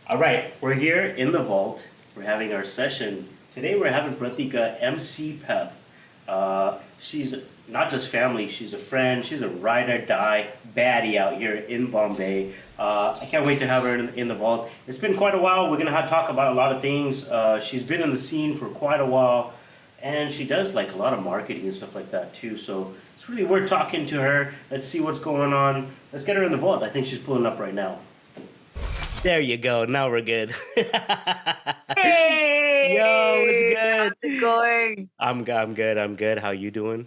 All right, we're here in the vault. We're having our session. Today we're having Pratika MC Pep. She's not just family, she's a friend, she's a ride or die baddie out here in Bombay. I can't wait to have her in the vault. It's been quite a while. We're going to have to talk about a lot of things. She's been in the scene for quite a while, and she does like a lot of marketing and stuff like that too. So it's really worth talking to her. Let's see what's going on. Let's get her in the vault. I think she's pulling up right now. There you go. Now we're good. Yo, what's Hey, how's good? it going? I'm good. I'm good. How you doing?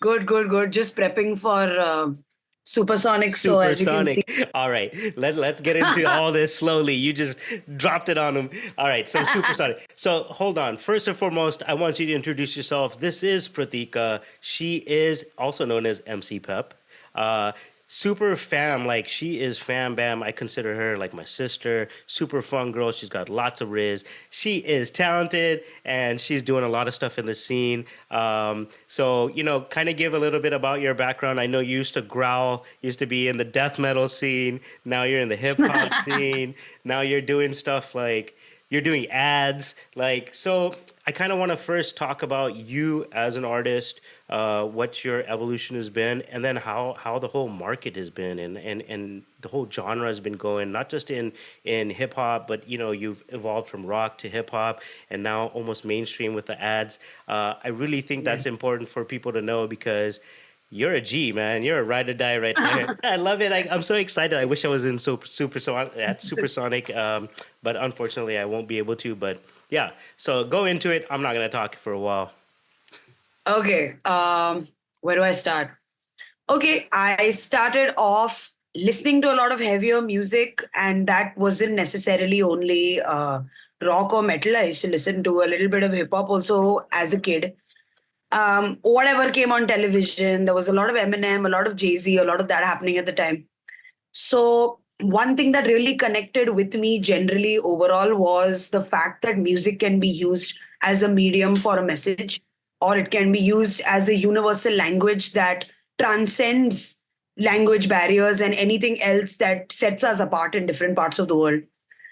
Good, good, good. Just prepping for supersonic. So as you can see, Supersonic. All right. Let's get into all this slowly. You just dropped it on him. All right. So supersonic. So hold on. First and foremost, I want you to introduce yourself. This is Pratika. She is also known as MC Pep. Uh, Super fam, like she is fam bam. I consider her like my sister. Super fun girl. She's got lots of riz. She is talented and she's doing a lot of stuff in the scene. So kind of give a little bit about your background. I know you used to growl, used to be in the death metal scene. Now you're in the hip hop scene. Now you're doing stuff like you're doing ads. Like, so I kind of want to first talk about you as an artist, what your evolution has been, and then how the whole market has been, and the whole genre has been going, not just in hip hop, but you've evolved from rock to hip hop, and now almost mainstream with the ads. I really think yeah. that's important for people to know because you're a G, man. You're a ride or die right there. I love it. I'm so excited. I wish I was in Supersonic, but unfortunately, I won't be able to. But yeah, so go into it. I'm not gonna talk for a while. Okay. Where do I start? Okay, I started off listening to a lot of heavier music, and that wasn't necessarily only rock or metal. I used to listen to a little bit of hip hop also as a kid. Whatever came on television, there was a lot of Eminem, a lot of Jay-Z, a lot of that happening at the time. So, one thing that really connected with me generally overall was the fact that music can be used as a medium for a message, or it can be used as a universal language that transcends language barriers and anything else that sets us apart in different parts of the world.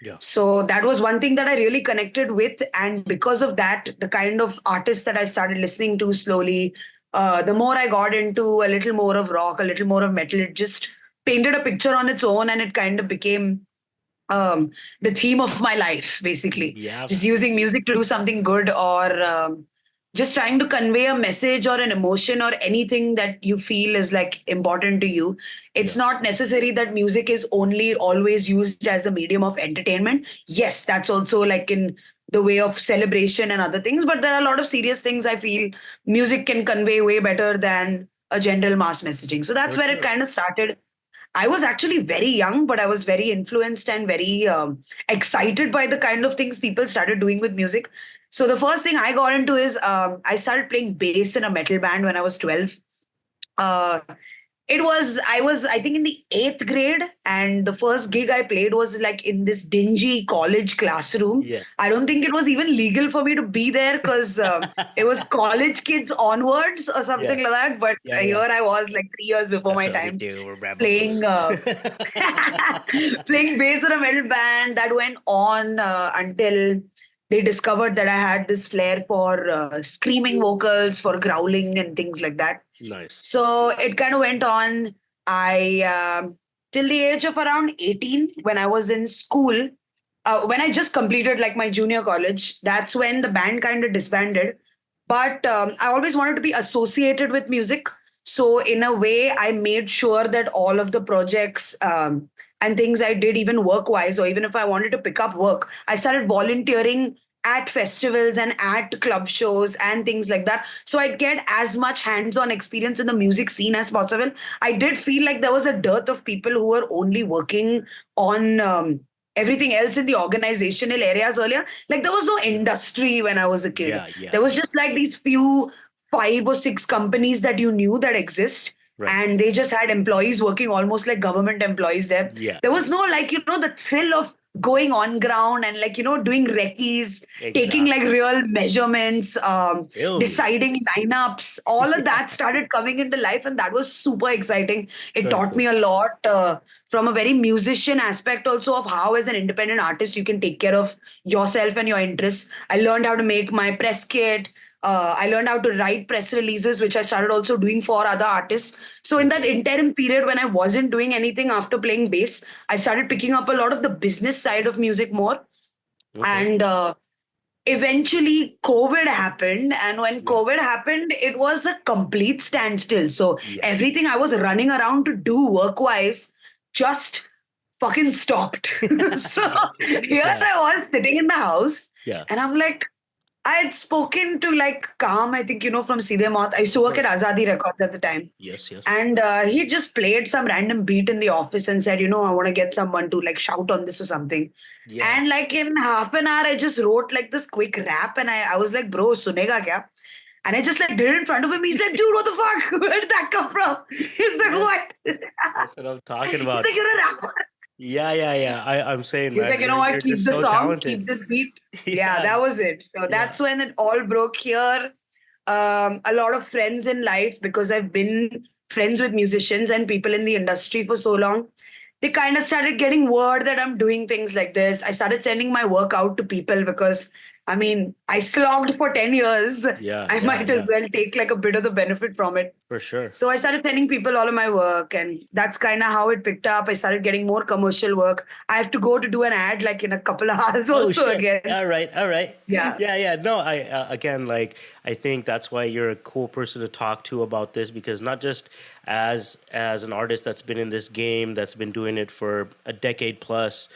Yeah. So that was one thing that I really connected with. And because of that, the kind of artists that I started listening to slowly, the more I got into a little more of rock, a little more of metal, it just painted a picture on its own and it kind of became the theme of my life, basically. Yeah. Just using music to do something good or just trying to convey a message or an emotion or anything that you feel is like important to you. It's Yeah. not necessary that music is only always used as a medium of entertainment. Yes, that's also like in the way of celebration and other things, but there are a lot of serious things I feel music can convey way better than a general mass messaging. So that's For where it sure. kind of started. I was actually very young, but I was very influenced and very excited by the kind of things people started doing with music. So the first thing I got into is I started playing bass in a metal band when I was 12. Uh, I think in the eighth grade, and the first gig I played was like in this dingy college classroom. Yeah. I don't think it was even legal for me to be there because it was college kids onwards or Yeah. something like that. But Yeah. here Yeah. I was like 3 years before That's my what we time do. We're rebels. playing playing bass in a metal band that went on until they discovered that I had this flair for screaming vocals, for growling and things like that. Nice. So it kind of went on. I till the age of around 18, when I was in school, when I just completed like my junior college, that's when the band kind of disbanded. But I always wanted to be associated with music. So in a way, I made sure that all of the projects and things I did, even work wise, or even if I wanted to pick up work, I started volunteering at festivals and at club shows and things like that. So I'd get as much hands on experience in the music scene as possible. I did feel like there was a dearth of people who were only working on everything else in the organizational areas earlier. Like there was no Yeah. industry when I was a kid. Yeah. Yeah. There was just like these few 5 or 6 companies that you knew that exist. Right. And they just had employees working almost like government employees there. Yeah. There was no like, the thrill of going on ground and like, doing recce's, taking like Exactly. real measurements, Feel me. deciding lineups, all of that started coming into life. And that was super exciting. It Very taught cool. me a lot from a very musician aspect also of how as an independent artist you can take care of yourself and your interests. I learned how to make my press kit. I learned how to write press releases, which I started also doing for other artists. So in that Okay. interim period when I wasn't doing anything after playing bass, I started picking up a lot of the business side of music more. Okay. And eventually COVID happened. And when Yeah. COVID happened, it was a complete standstill. So Yeah. everything I was running around to do work-wise just fucking stopped. So Gotcha. here Yeah. I was sitting in the house Yeah. and I'm like, I had spoken to like Kam, I think, from Seedhe Maut. I used to Of work at course. Azadi Records at the time. Yes. Yes. And he just played some random beat in the office and said, I want to get someone to like shout on this or something. And Yes. like in half an hour, I just wrote like this quick rap and I was like, bro, sunega kya? And I just like did it in front of him. He's like, dude, what the fuck? Where did that come from? He's like, That's what? that's what I'm talking He's about. like, you're a rapper. Yeah. Yeah. Yeah. I'm saying, He's man, like, you know what? you're Keep just the so song, talented. keep this beat. Yeah, Yeah. that was it. So Yeah. that's when it all broke here. A lot of friends in life, because I've been friends with musicians and people in the industry for so long, they kind of started getting word that I'm doing things like this. I started sending my work out to people because, I mean, I slogged for 10 years. Yeah. I Yeah. might as Yeah. well take like a bit of the benefit from it. For sure. So I started sending people all of my work, and that's kind of how it picked up. I started getting more commercial work. I have to go to do an ad like in a couple of hours Oh also shit. again. All right. All right. Yeah. Yeah, yeah. No, I again like I think that's why you're a cool person to talk to about this because not just as an artist that's been in this game that's been doing it for a decade plus,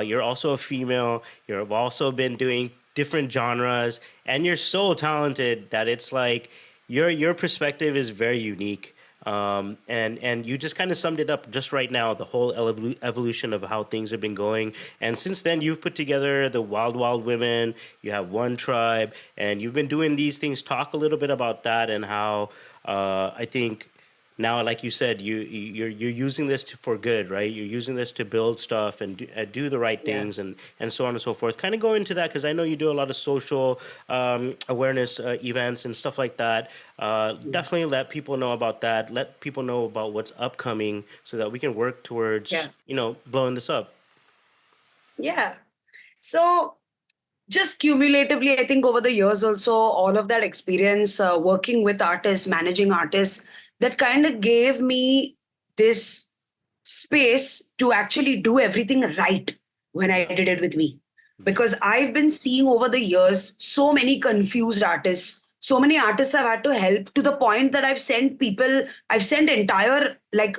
you're also a female. You've also been doing different genres and you're so talented that it's like your perspective is very unique. And you just kind of summed it up just right now, the whole evolution of how things have been going. And since then, you've put together the Wild Wild Women, you have One Tribe, and you've been doing these things. Talk a little bit about that and how I think now, like you said, you're using this for good, right? You're using this to build stuff and do the right Yeah. things and so on and so forth. Kind of go into that because I know you do a lot of social awareness events and stuff like that. Definitely let people know about that. Let people know about what's upcoming so that we can work towards Yeah. blowing this up. Yeah. So just cumulatively, I think over the years also, all of that experience working with artists, managing artists, that kind of gave me this space to actually do everything right when I Yeah, did it with me. yeah, Because I've been seeing over the years so many confused artists, so many artists I've had to help to the point that I've sent entire like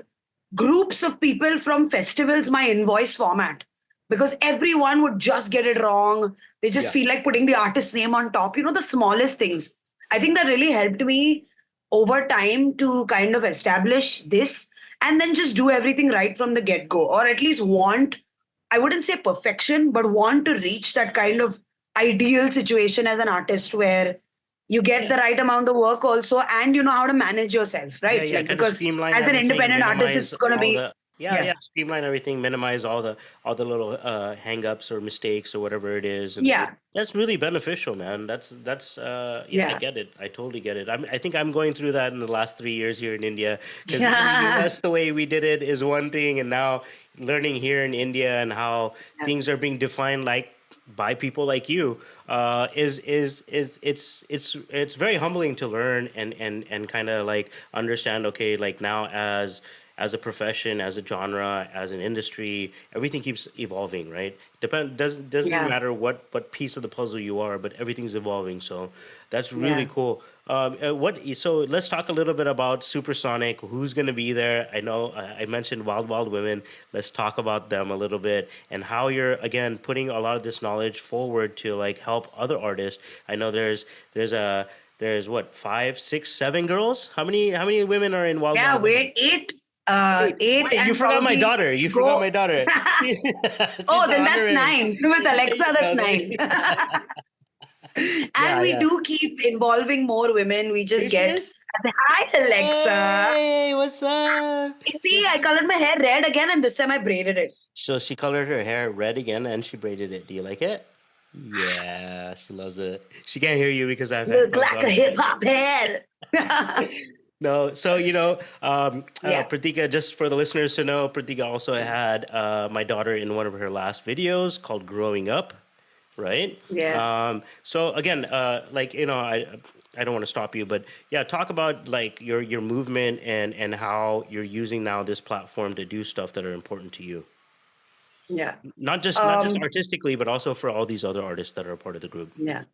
groups of people from festivals my invoice format because everyone would just get it wrong. They just yeah, feel like putting the artist's name on top, the smallest things. I think that really helped me over time to kind of establish this and then just do everything right from the get go, or at least I wouldn't say perfection, but want to reach that kind of ideal situation as an artist where you get yeah. the right amount of work also and you know how to manage yourself, Yeah, right? yeah, Like, kind of because streamline as an everything, independent artist, minimize it's going to all be, the yeah, yeah, yeah, streamline everything, minimize all the little hang-ups or mistakes or whatever it is, and yeah, that's really beneficial, man. That's yeah, I yeah. get it. I totally get it. I think I'm going through that in the last 3 years here in India because in the Yeah. US the way we did it is one thing, and now learning here in India and how things are being defined like by people like you is it's very humbling to learn and kind of like understand okay like now as a profession as a genre as an industry everything keeps evolving right doesn't Yeah. matter what piece of the puzzle you are but everything's evolving so that's really Yeah. cool what so let's talk a little bit about Supersonic. Who's going to be there? I know I mentioned Wild Wild Women. Let's talk about them a little bit and how you're again putting a lot of this knowledge forward to like help other artists. I know there's what 5, 6, 7 girls. How many women are in Wild Yeah. Wild Women? We're eight, Wait, eight, wait, you and forgot my probably daughter. You forgot go. my daughter. She's she's Oh, the then that's honorary. nine. With There Alexa, you that's go. There nine. you And Yeah, we yeah. do keep involving more women. We Here just she get, is. say, hi, Alexa. Hey, what's up? You see, I colored my hair red again, and this time I braided it. So she colored her hair red again and she braided it. Do you like it? Yeah, she loves it. She can't hear you because I've Look headphones like a on. hip hop head. No, so Yeah. Pratika, just for the listeners to know, Pratika also had my daughter in one of her last videos called "Growing Up," right? Yeah. So again, I don't want to stop you, but yeah, talk about like your movement and how you're using now this platform to do stuff that are important to you. Yeah. Not just artistically, but also for all these other artists that are a part of the group. Yeah.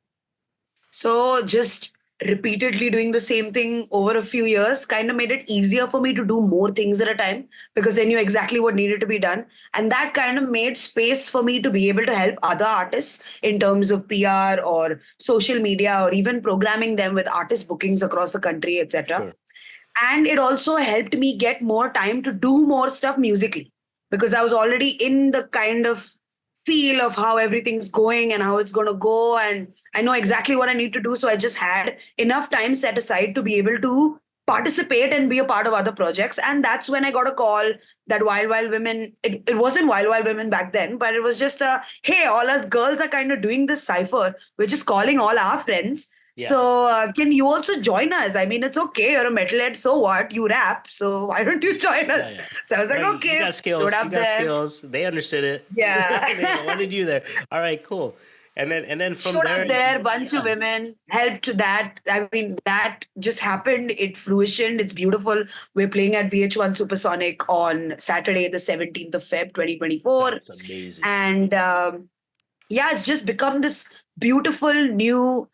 So just repeatedly doing the same thing over a few years kind of made it easier for me to do more things at a time because I knew exactly what needed to be done. And that kind of made space for me to be able to help other artists in terms of PR or social media or even programming them with artist bookings across the country, etc. Sure. And it also helped me get more time to do more stuff musically because I was already in the kind of feel of how everything's going and how it's going to go, and I know exactly what I need to do. So I just had enough time set aside to be able to participate and be a part of other projects. And that's when I got a call that Wild Women, it wasn't Wild Women back then, but it was just a, hey, all us girls are kind of doing this cipher. We're just calling all our friends. Yeah. So can you also join us? I mean, it's okay. You're a metalhead. So what? You rap. So why don't you join us? Yeah. So I was like, No, okay, you got skills. load You up got there. skills. They understood it. Yeah. They wanted you there. All right, cool. And then from Showed there, up there, bunch of women helped that. I mean, that just happened. It fruitioned. It's beautiful. We're playing at VH1 Supersonic on Saturday, the 17th of Feb, 2024. That's amazing. And yeah, it's just become this beautiful, new,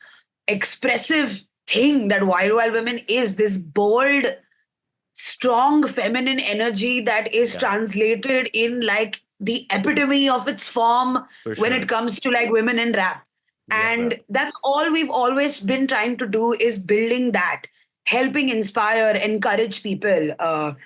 expressive thing that Wild Women is, this bold, strong feminine energy that is translated in like the epitome of its form For when sure. it comes to like women in rap. Yeah. And that's all we've always been trying to do is building that, helping inspire, encourage people,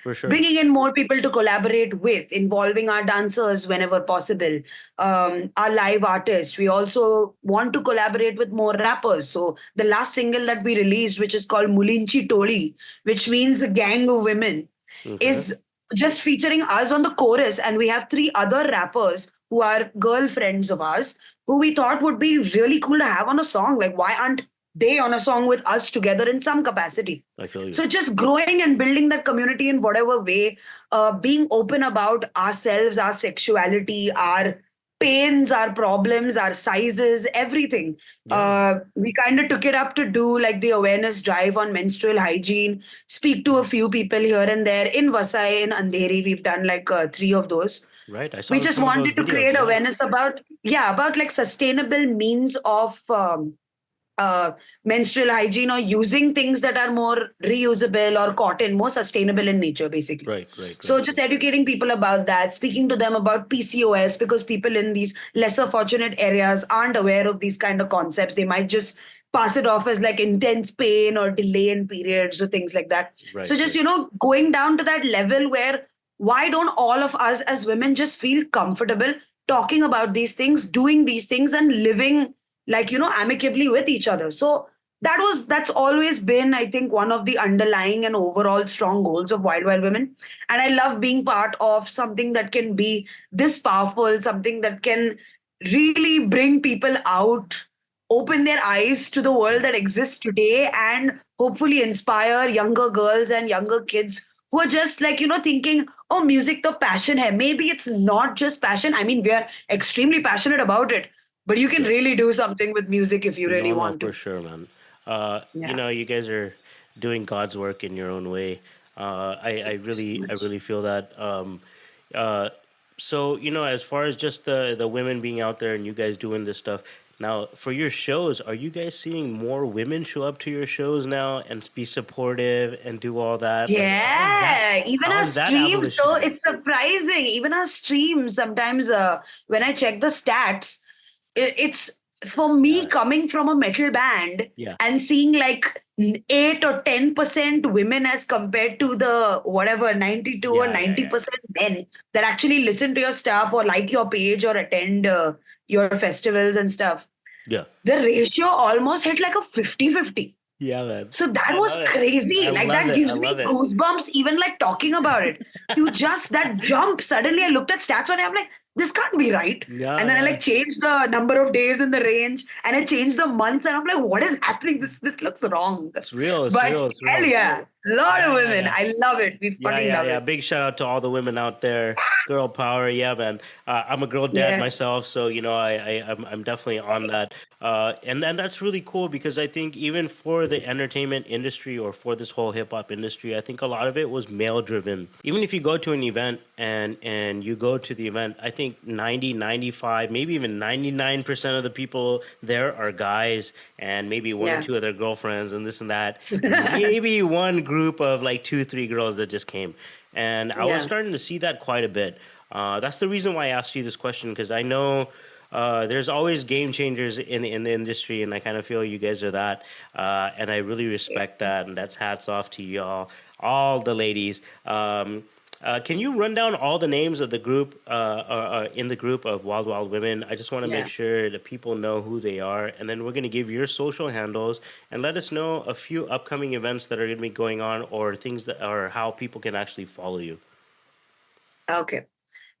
For sure. bringing in more people to collaborate with, involving our dancers whenever possible, our live artists. We also want to collaborate with more rappers. So the last single that we released, which is called Mulinchi Toli, which means a gang of women, Okay. is just featuring us on the chorus. And we have three other rappers who are girlfriends of ours who we thought would be really cool to have on a song. Like, why aren't they on a song with us together in some capacity? I feel you. So just growing and building that community in whatever way, being open about ourselves, our sexuality, our pains, our problems, our sizes, everything. We kind of took it up to do like the awareness drive on menstrual hygiene, speak to a few people here and there. In Vasai, in Andheri, we've done like three of those. Right. I saw We just some of those wanted to videos, create yeah. awareness about like sustainable means of menstrual hygiene or using things that are more reusable or cotton, more sustainable in nature, basically. Right. So just educating people about that, speaking to them about PCOS, because people in these lesser fortunate areas aren't aware of these kind of concepts. They might just pass it off as like intense pain or delay in periods or things like that. Right, So just, right. going down to that level where why don't all of us as women just feel comfortable talking about these things, doing these things, and living like, amicably with each other? So that's always been, I think, one of the underlying and overall strong goals of Wild Women. And I love being part of something that can be this powerful, something that can really bring people out, open their eyes to the world that exists today, and hopefully inspire younger girls and younger kids who are just like, thinking, oh, music to passion hai. Maybe it's not just passion. I mean, we are extremely passionate about it, but you can really do something with music if you really No, want for to. sure, man. Yeah. You guys are doing God's work in your own way. I really feel that. Uh, so as far as just the women being out there and you guys doing this stuff now for your shows, are you guys seeing more women show up to your shows now and be supportive and do all that? Like, Yeah, even how our is that streams, abolition? so it's surprising. Even our streams, sometimes when I check the stats, it's for me coming from a metal band Yeah. and seeing like 8 or 10% women as compared to the whatever 92 or 90% men that actually listen to your stuff or like your page or attend your festivals and stuff. Yeah. The ratio almost hit like a 50-50. Yeah, man. So that I was love it. crazy. I Like love that it. I gives me love it. goosebumps even like talking about it. You just that jump. Suddenly I looked at stats and I'm like, this can't be right. Yeah, And then I yeah. like changed the number of days in the range and I changed the months and I'm like, what is happening? This looks wrong. It's real. It's But real. It's hell real. yeah. A lot of Yeah, yeah, women. yeah. I love it. We Yeah, fucking yeah, love yeah. it. Big shout out to all the women out there. Girl power, yeah, man. I'm a girl dad Yeah. myself, so I'm definitely on that. And that's really cool because I think even for the entertainment industry or for this whole hip hop industry, I think a lot of it was male driven. Even if you go to an event and you go to the event, I think 90, 95, maybe even 99% of the people there are guys and maybe one or Yeah. two of their girlfriends and this and that. And maybe one group of like two, three girls that just came. And I was Yeah. starting to see that quite a bit. That's the reason why I asked you this question because I know there's always game changers in the industry, and I kind of feel you guys are that. And I really respect that, and that's hats off to y'all, all the ladies. Can you run down all the names of the group in the group of Wild Wild Women? I just want to make Yeah. sure that people know who they are, and then we're going to give your social handles and let us know a few upcoming events that are going to be going on, or things that or how people can actually follow you. Okay.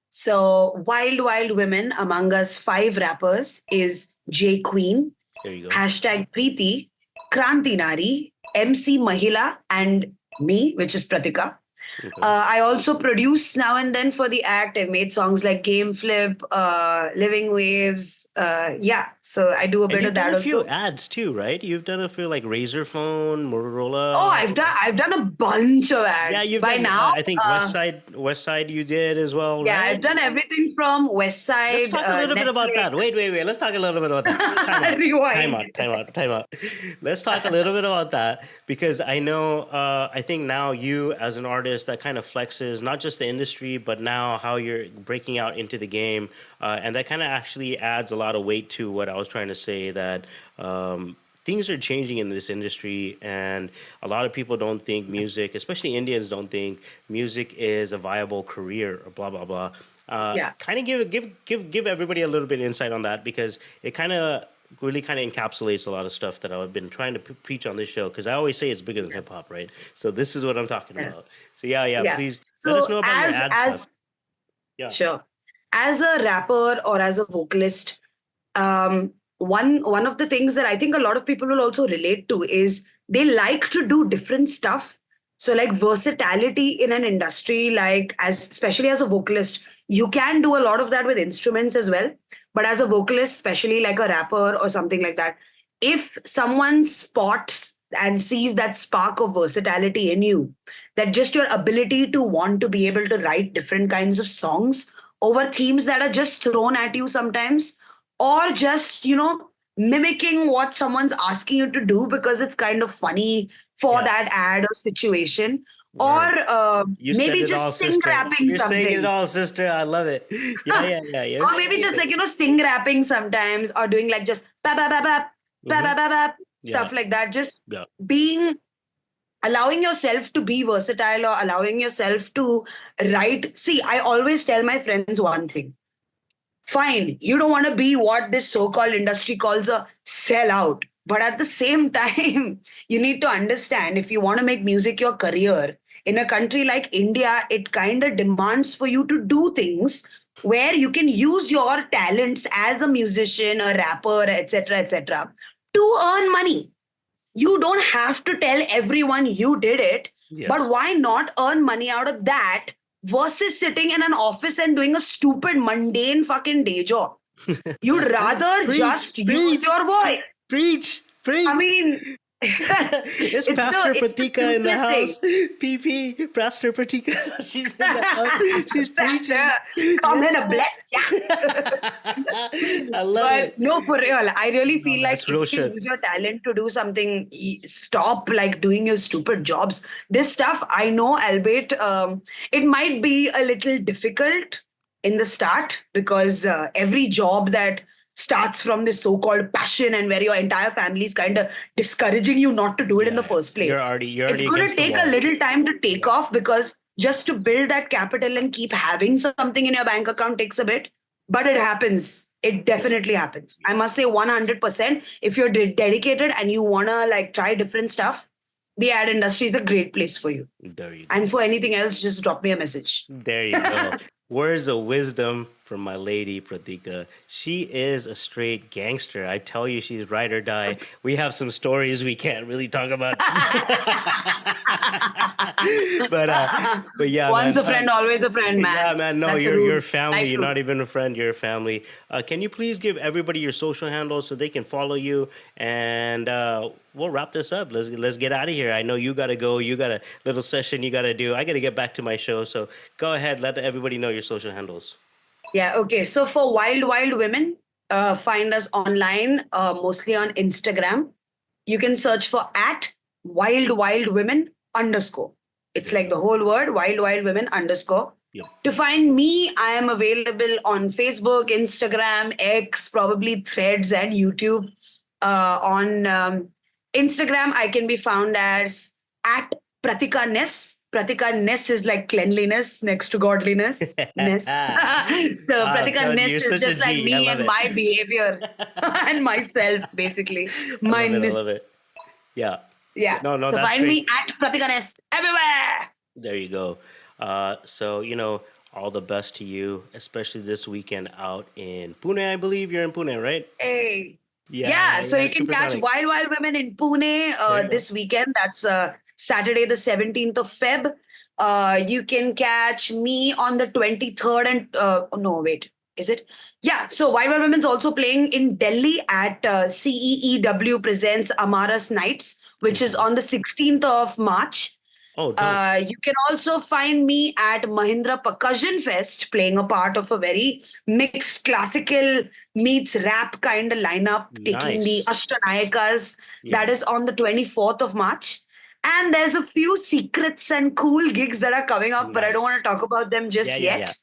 So Wild Wild Women, among us 5 rappers, is J Queen, There you go. hashtag Preeti, Kranti Nari, MC Mahila, and me, which is Pratika. Okay. I also produce now and then for the act. I've made songs like Game Flip, Living Waves. Yeah, so I do a And bit you've of done that a few also. ads too, right? You've done a few like Razor Phone, Oh, Motorola. I've done a bunch of Yeah, ads you've by done. now. I think West Side you did as well, Yeah, right? I've done everything from West Let's Side, talk a little bit about Netflix. that. Wait. Let's talk a little bit about that. Time out. Time Rewind. out. Time out. Time out. Let's talk a little bit about that because I know, I think now you as an artist that kind of flexes not just the industry, but now how you're breaking out into the game. And that kind of actually adds a lot of weight to what I was trying to say that things are changing in this industry and a lot of people don't think music, especially Indians, don't think music is a viable career or blah blah blah. Yeah. Kind of give everybody a little bit of insight on that because it kind of really kind of encapsulates a lot of stuff that I've been trying to preach on this show because I always say it's bigger than hip hop, right? So this is what I'm talking Yeah. about. So yeah, Yeah. please let us So know about your ad stuff. Yeah. sure. As a rapper or as a vocalist, one of the things that I think a lot of people will also relate to is they like to do different stuff. So like versatility in an industry, like as especially as a vocalist, you can do a lot of that with instruments as well. But as a vocalist, especially like a rapper or something like that, if someone spots and sees that spark of versatility in you, that just your ability to want to be able to write different kinds of songs over themes that are just thrown at you sometimes, or just, mimicking what someone's asking you to do because it's kind of funny for Yes. that ad or situation, or Word. You said maybe it all, just sing sister. rapping You're saying it something. all, sister. I love it. Yeah. You're Or maybe saying just it. like, sing rapping sometimes, or doing like just ba ba ba ba ba Hmm. ba ba ba, Yeah. stuff like that. Just Yeah. being allowing yourself to be versatile or allowing yourself to write. See, I always tell my friends one thing. Fine, you don't want to be what this so-called industry calls a sellout. But at the same time, you need to understand if you want to make music your career, in a country like India, it kind of demands for you to do things where you can use your talents as a musician, a rapper, etc., to earn money. You don't have to tell everyone you did it, but Yes. why not earn money out of that versus sitting in an office and doing a stupid, mundane fucking day job? You'd rather Preach, just use preach, your voice. preach, I preach. mean, It's it's the Pastor it's the Pratika in the simplest thing. house. PP, Pastor Pratika. She's in the house. She's preaching. Come in Yeah. a bless ya. I love But it. no, for real, I really No, feel like that's if real you can shit. use your talent to do something, stop like doing your stupid jobs. This stuff, I know, albeit it might be a little difficult in the start because every job that starts from this so-called passion and where your entire family is kind of discouraging you not to do it in the Yeah. first place. You're It's already going to against the take a wall. little time to take off because just to build that capital and keep having something in your bank account takes a bit, but it happens. It definitely happens. I must say 100%. If you're dedicated and you want to like try different stuff, the ad industry is a great place for you. There you go. And for anything else, just drop me a message. There you go. Words of wisdom from my lady, Pratika. She is a straight gangster. I tell you, she's ride or die. We have some stories we can't really talk about. but yeah, Once man. a friend, always a friend, man. Yeah, man. No, That's a you're rule. family. Life You're rule. not even a friend. You're a family. Can you please give everybody your social handles so they can follow you? And we'll wrap this up. Let's get out of here. I know you got to go. You got a little session you got to do. I got to get back to my show. So go ahead. Let everybody know your social handles. Yeah, okay. So for Wild Wild Women, find us online, mostly on Instagram. You can search for at Wild Wild Women _. It's like the whole word, Wild Wild Women _. Yep. To find me, I am available on Facebook, Instagram, X, probably Threads, and YouTube. On Instagram, I can be found as at Pratika Ness. Pratika Ness is like cleanliness next to godliness. Ness. So Pratika Ness you're is such a just like G. I me love and it. my behavior and myself, basically. I love it. Yeah. Yeah. No, So that's find great. me at Pratika Ness everywhere. There you go. So, all the best to you, especially this weekend out in Pune. I believe you're in Pune, right? Hey. Yeah, so you can catch Supersonic. Wild Wild Women in Pune There you go. this weekend. That's Saturday, the 17th of Feb. You can catch me on the 23rd and no, wait, is it? Yeah, so Wild Wild Women's also playing in Delhi at CEEW Presents Amaras Nights, which is on the 16th of March. Oh, dope. You can also find me at Mahindra Percussion Fest, playing a part of a very mixed classical meets rap kind of lineup, taking the Nice. Ashtanayakas. Yeah. That is on the 24th of March. And there's a few secrets and cool gigs that are coming up, but I don't want Nice. to talk about them just Yeah. yet.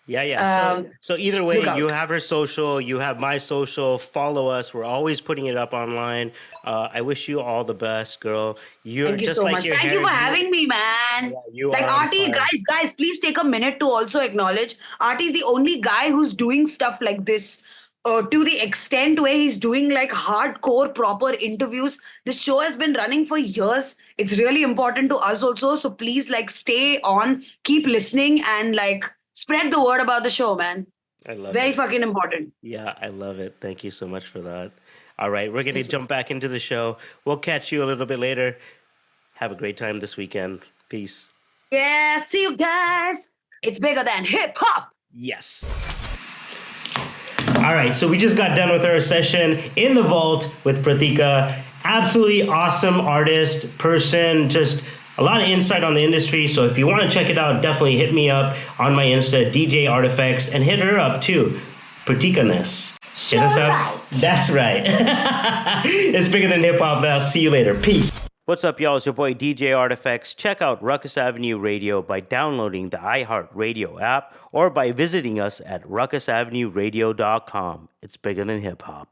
Yeah. So either way, Look out. you have her social, you have my social. Follow us. We're always putting it up online. I wish you all the best, girl. You're Thank you just so like much. your Thank hair. you for having me, man. You Like are on Artie, fire. guys, please take a minute to also acknowledge Artie's the only guy who's doing stuff like this. To the extent where he's doing like hardcore proper interviews. This show has been running for years. It's really important to us also. So please like stay on, keep listening, and like spread the word about the show, man. I love Very it. fucking important. Yeah, I love it. Thank you so much for that. All right, we're going to jump back into the show. We'll catch you a little bit later. Have a great time this weekend. Peace. Yeah, see you guys. It's bigger than hip hop. Yes. All right, so we just got done with our session in the vault with Pratika. Absolutely awesome artist, person, just a lot of insight on the industry. So if you want to check it out, definitely hit me up on my Insta, DJ ArtiFx, and hit her up too, Pratika-ness. Hit us up. Right. That's right. It's bigger than hip hop. I'll see you later. Peace. What's up, y'all? It's your boy DJ ArtiFx. Check out Ruckus Avenue Radio by downloading the iHeartRadio app or by visiting us at ruckusavenueradio.com. It's bigger than hip hop.